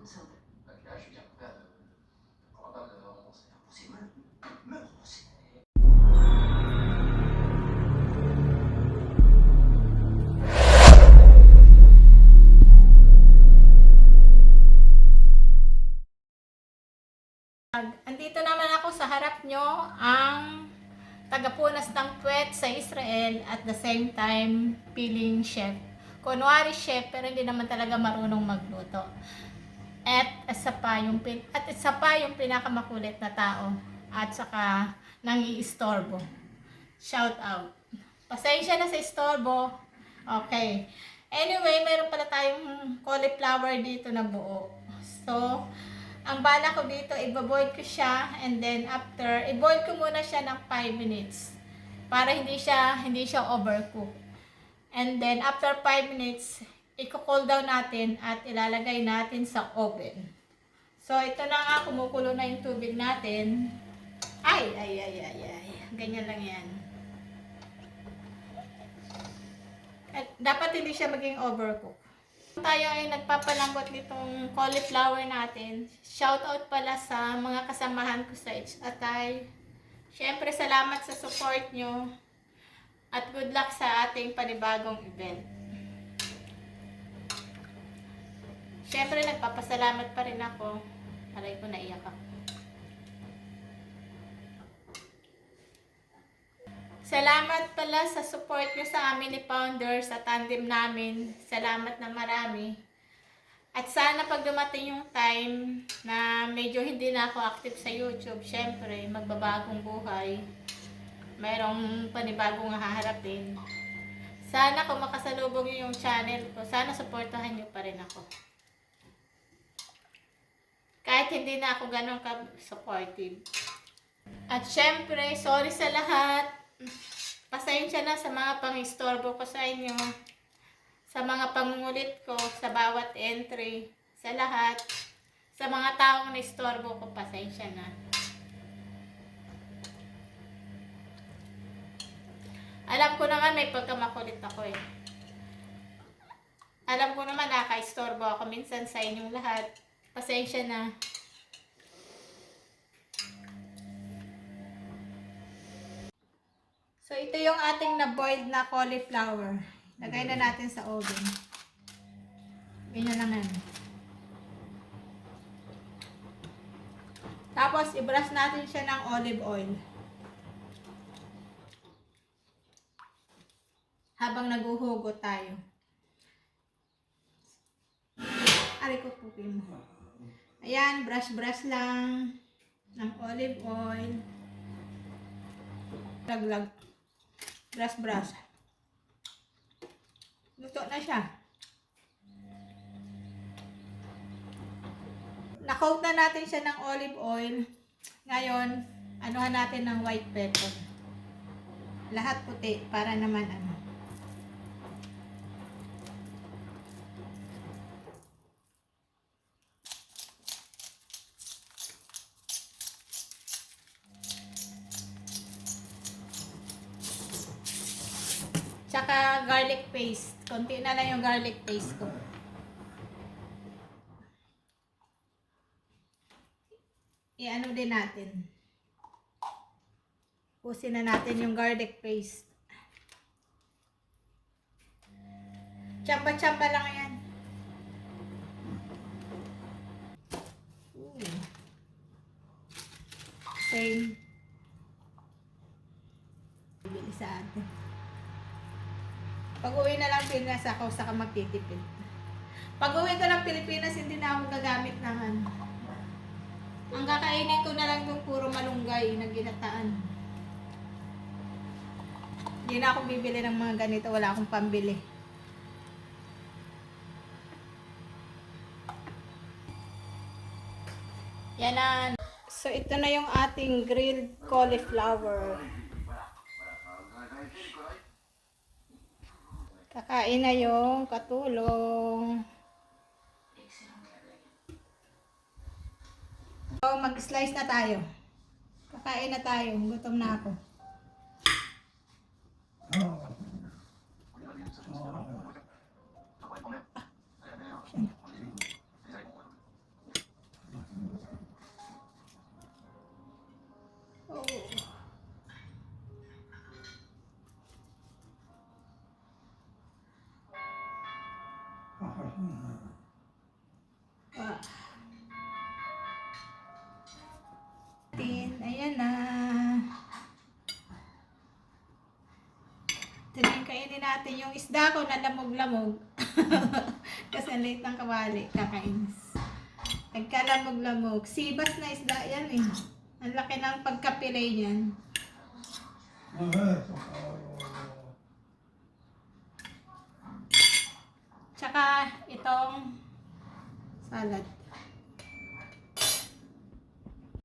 ça en fait. Donc là, je viens pour pas me rembourser. C'est me rembourser. Andito naman ako sa harap nyo, ang tagapunas ng puwet sa Israel at the same time piling chef. Kunwari chef pero hindi naman talaga marunong magluto. At isa pa yung pinakamakulit na tao at saka nang-iistorbo. Shout out. Pasensya na sa istorbo. Okay. Anyway, meron pala tayong cauliflower dito na buo. So, ang bala ko dito, i-boil ko siya and then after, i-boil ko muna siya ng 5 minutes para hindi siya overcook. And then after 5 minutes, i-cool down natin at ilalagay natin sa oven. So ito na nga, kumukulo na yung tubig natin. Ay. Ganyan lang yan. At dapat hindi siya maging overcook. Tayo ay nagpapalambot nitong cauliflower natin. Shoutout pala sa mga kasamahan ko sa Atay. Siyempre, salamat sa support nyo. At good luck sa ating panibagong event. Siyempre, nagpapasalamat pa rin ako. Aray ko, naiyak ako. Salamat pala sa support nyo sa amin ni Founder, sa tandem namin. Salamat na marami. At sana pag dumating yung time na medyo hindi na ako active sa YouTube, syempre magbabagong buhay. Mayroong panibagong haharapin. Sana kung makasalubong nyo yung channel ko, sana supportahan nyo pa rin ako. Kahit hindi na ako ganun ka-supportive. At syempre, sorry sa lahat. Pasensya na sa mga pang-istorbo ko sa inyo, sa mga pangungulit ko, sa bawat entry, sa lahat, sa mga taong na-istorbo ko, pasensya na. Alam ko naman may pagkamakulit ako eh. Alam ko naman naka-istorbo ako minsan sa inyong lahat. Pasensya na. So, ito yung ating na-boiled na cauliflower. Lagay na natin sa oven. Ganyan lang yan. Tapos, i-brush natin siya ng olive oil. Habang naguhugot tayo. Aray ko po mo. Ayan, brush lang ng olive oil. Laglag. Brush. Luto na siya. Na-coat na natin siya ng olive oil. Ngayon, anuhan natin ng white pepper. Lahat puti para naman ano. Tsaka garlic paste. Konti na lang yung garlic paste ko. I-ano din natin. Pusin na natin yung garlic paste. Tsamba-tsamba lang yan. Same. Bibili sa atin. Pag-uwi na lang Pilipinas ako, saka magtitipid. Pag-uwi ko ng Pilipinas, hindi na ako gagamit ng ano. Ang kakainin ko na lang yung puro malunggay na ginataan. Hindi na ako bibili ng mga ganito, wala akong pambili. Yan na. So, ito na yung ating grilled cauliflower. Kakain na yung katulong. So, mag-slice na tayo. Kakain na tayo. Gutom na ako. Ah. Ayan na. Kainin natin yung isda ko na lamog-lamog. Kasi ang liit ng kawali, kakainis. Nagkalamog-lamog. Sibas na isda yan eh. Ang laki ng pagkapilay niyan. Tsaka itong salad.